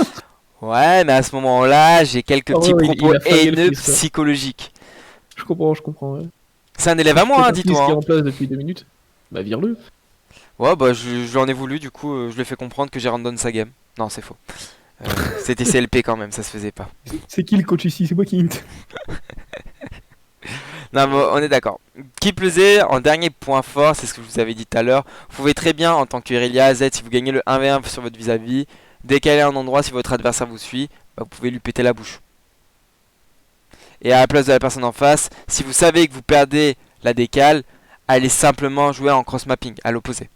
Ouais, mais à ce moment-là, j'ai quelques petits propos haineux psychologiques. Je comprends, ouais. C'est un élève à moi, hein, dis-toi. Qui est en place depuis 2 minutes. Bah vire-le. Ouais, bah je lui en ai voulu, du coup je lui ai fait comprendre que j'ai random sa game. Non, c'est faux. C'était CLP quand même, ça se faisait pas. C'est qui le coach ici? C'est moi qui hint. Non, mais on est d'accord. Qui plus est, en dernier point fort, c'est ce que je vous avais dit tout à l'heure, vous pouvez très bien, en tant qu'Irelia Z, si vous gagnez le 1v1 sur votre vis-à-vis, décaler un endroit si votre adversaire vous suit, bah, vous pouvez lui péter la bouche. Et à la place de la personne en face, si vous savez que vous perdez la décale, allez simplement jouer en cross-mapping, à l'opposé.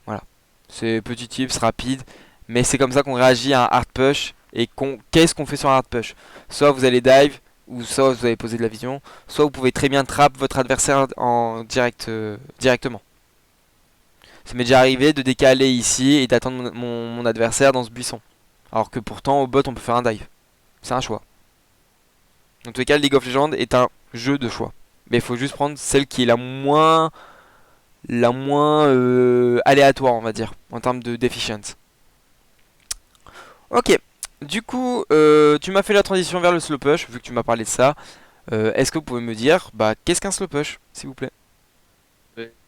Voilà. C'est petit tips, rapide, mais c'est comme ça qu'on réagit à un hard push. Et qu'est-ce qu'on fait sur un hard push? Soit vous allez dive, ou soit vous allez poser de la vision, soit vous pouvez très bien trap votre adversaire en directement. Ça m'est déjà arrivé de décaler ici et d'attendre mon adversaire dans ce buisson. Alors que pourtant au bot on peut faire un dive. C'est un choix. En tout cas, League of Legends est un jeu de choix. Mais il faut juste prendre celle qui est la moins aléatoire, on va dire, en termes de d'efficience. Ok. Du coup, tu m'as fait la transition vers le slow push, vu que tu m'as parlé de ça. Est-ce que vous pouvez me dire, qu'est-ce qu'un slow push, s'il vous plaît?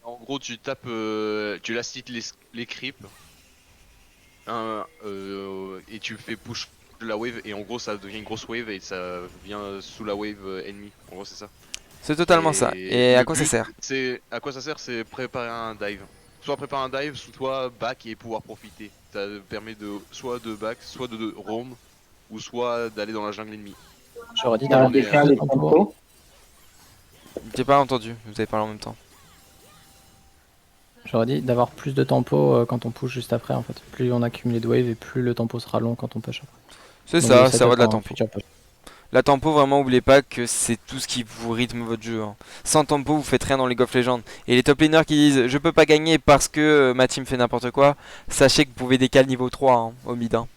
En gros, tu tapes, tu lacites les creeps et tu fais push de la wave et en gros ça devient une grosse wave et ça vient sous la wave ennemie. En gros c'est ça. C'est totalement ça. Et à quoi ça sert? À quoi ça sert, c'est préparer un dive. Soit préparer un dive, soit back et pouvoir profiter. Ça permet de soit de back, soit de roam, ou soit d'aller dans la jungle ennemie. J'aurais dit d'avoir décrire plus de les tempo. tempos. J'ai pas entendu, vous avez parlé en même temps. J'aurais dit d'avoir plus de tempo quand on push juste après en fait. Plus on accumule de waves et plus le tempo sera long quand on push après. C'est Donc, ça, ça ça va de la dépend, tempo. future push. La tempo, vraiment, oubliez pas que c'est tout ce qui vous rythme votre jeu. Hein. Sans tempo, vous faites rien dans League of Legends. Et les top laners qui disent je peux pas gagner parce que ma team fait n'importe quoi, sachez que vous pouvez décaler niveau 3 hein, au mid. Hein.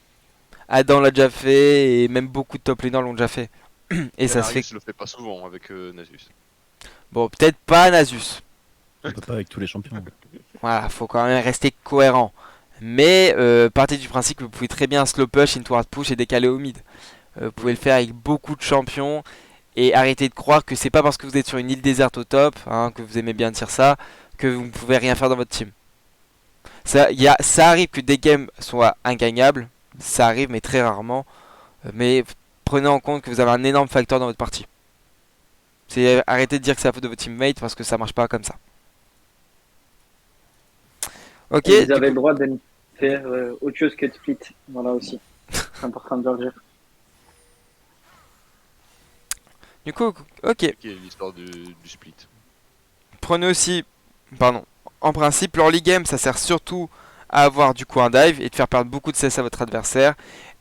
Adam l'a déjà fait et même beaucoup de top laners l'ont déjà fait. Et ça se fait. Je le fais pas souvent avec Nasus. Bon, peut-être pas Nasus. On peut pas avec tous les champions. Voilà, faut quand même rester cohérent. Mais partez du principe que vous pouvez très bien slow push, into hard push et décaler au mid. Vous pouvez le faire avec beaucoup de champions. Et arrêtez de croire que c'est pas parce que vous êtes sur une île déserte au top, hein, que vous aimez bien dire ça, que vous ne pouvez rien faire dans votre team. Ça arrive que des games soient ingagnables. Ça arrive, mais très rarement. Mais prenez en compte que vous avez un énorme facteur dans votre partie. Arrêtez de dire que c'est la faute de votre teammate parce que ça marche pas comme ça. Ok. Et vous avez le droit de me faire autre chose que de split. Voilà aussi. C'est important de le dire. Du coup, ok. L'histoire du split. Prenez aussi, pardon, en principe, l'early game, ça sert surtout à avoir du coup un dive et de faire perdre beaucoup de CS à votre adversaire.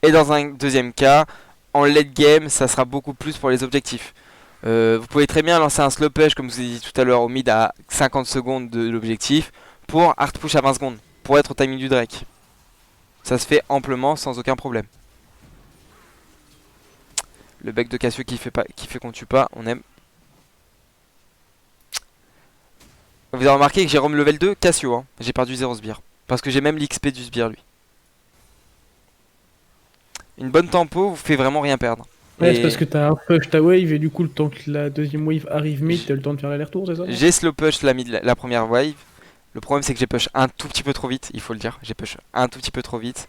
Et dans un deuxième cas, en late game, ça sera beaucoup plus pour les objectifs. Vous pouvez très bien lancer un slow push, comme je vous ai dit tout à l'heure, au mid à 50 secondes de l'objectif, pour hard push à 20 secondes, pour être au timing du Drake. Ça se fait amplement, sans aucun problème. Le bec de Cassio qui fait qu'on tue pas, on aime. Vous avez remarqué que j'ai rem level 2 Cassio, hein. J'ai perdu 0 sbire. Parce que j'ai même l'XP du sbire lui. Une bonne tempo vous fait vraiment rien perdre. Ouais, c'est parce que t'as un push ta wave et du coup le temps que la deuxième wave arrive mid, t'as le temps de faire l'aller-retour, c'est ça? J'ai slow push la première wave. Le problème c'est que j'ai push un tout petit peu trop vite, il faut le dire. J'ai push un tout petit peu trop vite.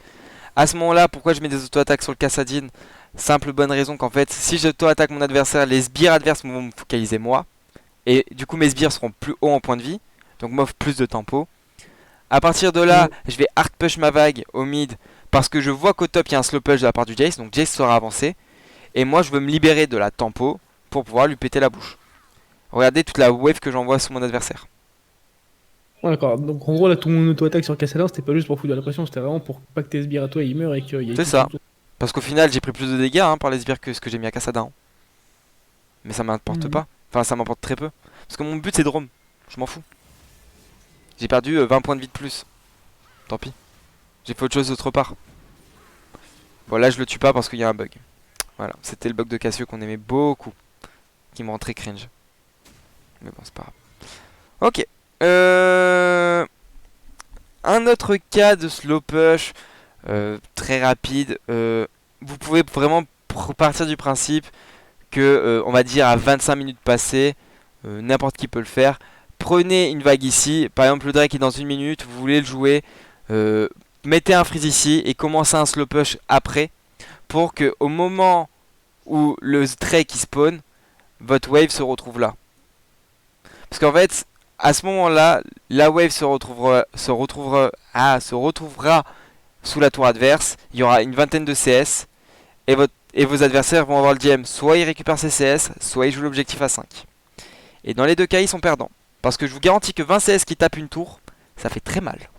À ce moment-là, pourquoi je mets des auto-attaques sur le Kassadin? Simple bonne raison qu'en fait, si j'auto-attaque mon adversaire, les sbires adverses vont me focaliser moi. Et du coup mes sbires seront plus hauts en point de vie. Donc m'offre plus de tempo. A partir de là, je vais hard push ma vague au mid. Parce que je vois qu'au top il y a un slow push de la part du Jace. Donc Jace sera avancé. Et moi je veux me libérer de la tempo pour pouvoir lui péter la bouche. Regardez toute la wave que j'envoie sur mon adversaire. Ouais, d'accord, donc en gros là ton auto-attaque sur Cassadin c'était pas juste pour foutre de la pression, c'était vraiment pour pas que tes sbires à toi ils meurent et qu'il y ait... C'est ça. Parce qu'au final j'ai pris plus de dégâts par les sbires que ce que j'ai mis à Kassadin. Mais ça m'importe pas. Enfin ça m'importe très peu. Parce que mon but c'est de roam. Je m'en fous. J'ai perdu 20 points de vie de plus. Tant pis. J'ai fait autre chose d'autre part. Bon là je le tue pas parce qu'il y a un bug. Voilà, c'était le bug de Cassio qu'on aimait beaucoup. Qui me rend très cringe. Mais bon c'est pas grave. Ok. Un autre cas de slow push. Très rapide. Vous pouvez vraiment partir du principe que on va dire à 25 minutes passées. N'importe qui peut le faire. Prenez une vague ici, par exemple le Drake est dans une minute, vous voulez le jouer, mettez un freeze ici et commencez un slow push après pour que au moment où le Drake il spawn, votre wave se retrouve là. Parce qu'en fait, à ce moment-là, la wave se retrouvera sous la tour adverse, il y aura une vingtaine de CS et vos adversaires vont avoir le DM, soit ils récupèrent ses CS, soit ils jouent l'objectif à 5. Et dans les deux cas, ils sont perdants. Parce que je vous garantis que 20 CS qui tapent une tour, ça fait très mal.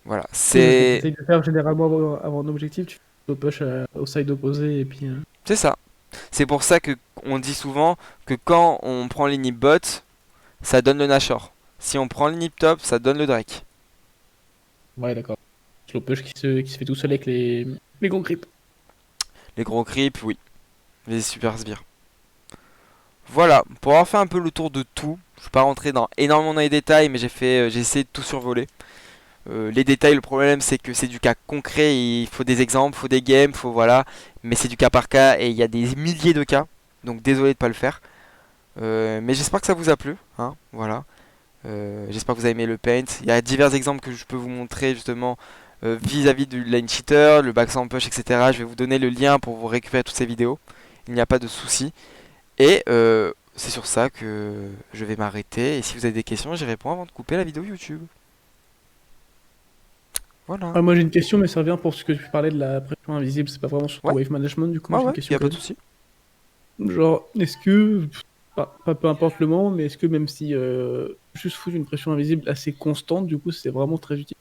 Voilà, c'est... Tu essayes de faire généralement avant un objectif, tu fais push au side opposé et puis... C'est ça. C'est pour ça que on dit souvent que quand on prend l'inhib bot, ça donne le Nashor. Si on prend l'inhib top, ça donne le Drake. Ouais, d'accord. Slow push qui se fait tout seul avec les gros creeps. Les gros creeps, oui. Les super sbires. Voilà, pour avoir fait un peu le tour de tout, je ne vais pas rentrer dans énormément dans les détails, mais j'ai essayé de tout survoler. Les détails, le problème c'est que c'est du cas concret, il faut des exemples, il faut des games, voilà, mais c'est du cas par cas et il y a des milliers de cas, donc désolé de ne pas le faire. Mais j'espère que ça vous a plu, hein, voilà. J'espère que vous avez aimé le paint. Il y a divers exemples que je peux vous montrer justement vis-à-vis du line cheater, le backside push, etc. Je vais vous donner le lien pour vous récupérer toutes ces vidéos. Il n'y a pas de souci. Et c'est sur ça que je vais m'arrêter. Et si vous avez des questions, j'y réponds avant de couper la vidéo YouTube. Voilà. Ah, moi j'ai une question, mais ça revient pour ce que tu parlais de la pression invisible. C'est pas vraiment sur ton wave management, du coup. Moi, j'ai une question y a pas de quand souci. même. Genre, est-ce que, pas peu importe le moment, mais est-ce que même si juste foutre une pression invisible assez constante, du coup, c'est vraiment très utile.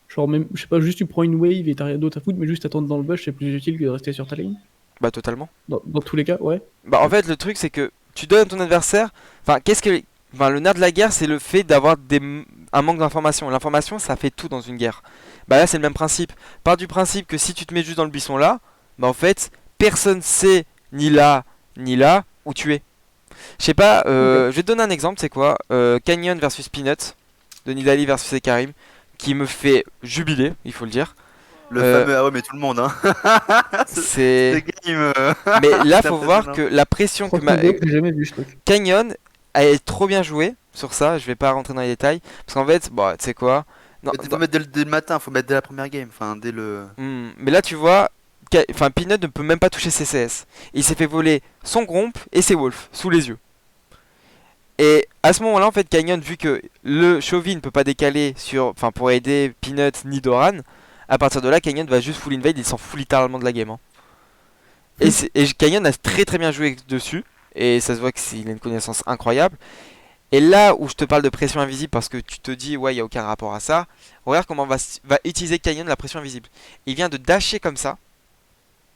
Genre, même, je sais pas, juste tu prends une wave et t'as rien d'autre à foutre, mais juste attendre dans le bush, c'est plus utile que de rester sur ta ligne. Bah totalement. Dans tous les cas, ouais. Bah en fait le truc c'est que tu donnes à ton adversaire. Enfin le nerf de la guerre c'est le fait d'avoir un manque d'information. L'information ça fait tout dans une guerre. Bah là c'est le même principe. Part du principe que si tu te mets juste dans le buisson là, bah en fait personne sait ni là où tu es. Je sais pas, je vais te donner un exemple, c'est quoi Canyon versus Peanut de Nidali versus Ekarim qui me fait jubiler, il faut le dire. Le fameux, ah ouais, mais tout le monde, hein. C'est. Game, Mais là, c'est faut voir impressionnant. que la pression que m'a. J'ai jamais vu ce truc. Canyon a trop bien joué sur ça. Je vais pas rentrer dans les détails. Parce qu'en fait, bon, tu sais quoi. Non, Faut mettre dès le matin, faut mettre dès la première game, enfin dès le. Mais là, tu vois. Enfin, Peanut ne peut même pas toucher ses CS. Il s'est fait voler son Gromp et ses Wolves sous les yeux. Et à ce moment-là, en fait, Canyon, vu que le Chovy ne peut pas décaler enfin, pour aider Peanut ni Doran, à partir de là, Canyon va juste full invade, il s'en fout littéralement de la game. Hein. Et Canyon a très très bien joué dessus, et ça se voit qu'il a une connaissance incroyable. Et là où je te parle de pression invisible, parce que tu te dis, ouais, il n'y a aucun rapport à ça, regarde comment va utiliser Canyon la pression invisible. Il vient de dasher comme ça,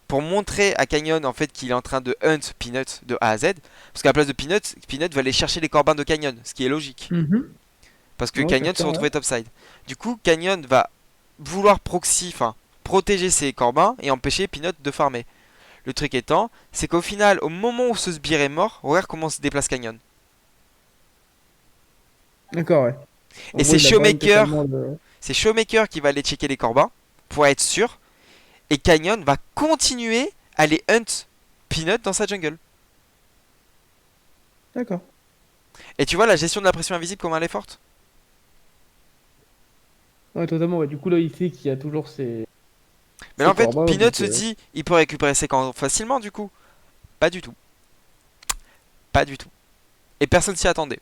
pour montrer à Canyon en fait qu'il est en train de hunt Peanut de A à Z. Parce qu'à la place de Peanut va aller chercher les corbins de Canyon, ce qui est logique. Parce que Canyon se retrouvait topside. Du coup, Canyon va vouloir protéger ses corbins et empêcher Peanut de farmer. Le truc étant, c'est qu'au final, au moment où ce sbire est mort, regarde comment se déplace Canyon. D'accord, ouais. Et c'est Showmaker qui va aller checker les corbins pour être sûr. Et Canyon va continuer à aller hunt Peanut dans sa jungle. D'accord. Et tu vois la gestion de la pression invisible, comment elle est forte? Ouais, totalement. Ouais. Du coup, là, il sait qu'il y a toujours ces. Mais là, en fait, Peanut se dit, il peut récupérer ses camps facilement, du coup. Pas du tout. Pas du tout. Et personne s'y attendait.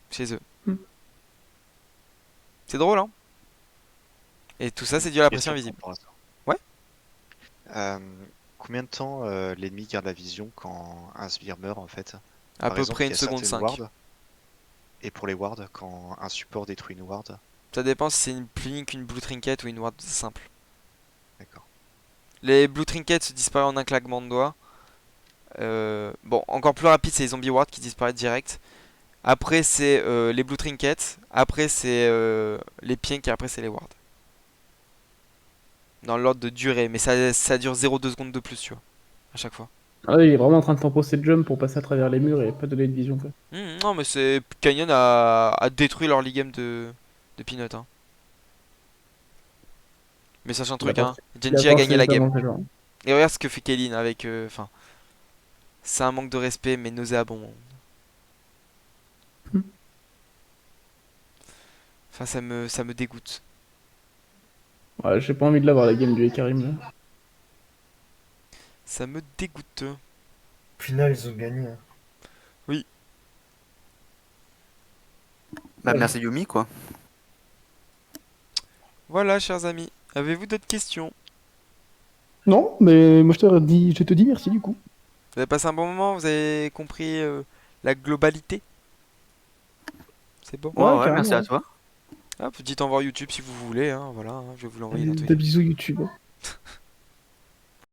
Chez eux. C'est drôle, hein? Et tout ça, c'est dû à la pression invisible. Ouais. Combien de temps l'ennemi garde la vision quand un sbire meurt, en fait? À peu près 1 seconde 5. Et pour les wards, quand un support détruit une ward? Ça dépend si c'est une blink, une blue trinket ou une ward simple. D'accord. Les blue trinkets disparaissent en un claquement de doigts. Bon, encore plus rapide, c'est les zombie wards qui disparaissent direct. Après, c'est les blue trinkets. Après, c'est les pink et après, c'est les wards. Dans l'ordre de durée, mais ça dure 0,2 secondes de plus, tu vois, à chaque fois. Ah oui, il est vraiment en train de temposer le jump pour passer à travers les murs et pas donner de vision, quoi. Non, mais c'est Canyon a détruit leur ligame de Peanut. Hein. Mais sache un truc, hein, Genji a gagné la game. Et regarde ce que fait Kaylin avec. Enfin, c'est un manque de respect, mais nauséabond. Enfin, ça me dégoûte. Ouais, j'ai pas envie de l'avoir la game du Ekarim là. Ça me dégoûte. Au final, ils ont gagné. Oui. Bah, merci Yumi, quoi. Voilà, chers amis. Avez-vous d'autres questions? Non, mais moi je te dis merci du coup. Vous avez passé un bon moment? Vous avez compris la globalité? C'est bon? Ouais, merci à toi. Ah, vous dites au revoir YouTube si vous voulez. Hein, voilà, je vais vous l'envoyer dans tous les cas. Bisous YouTube.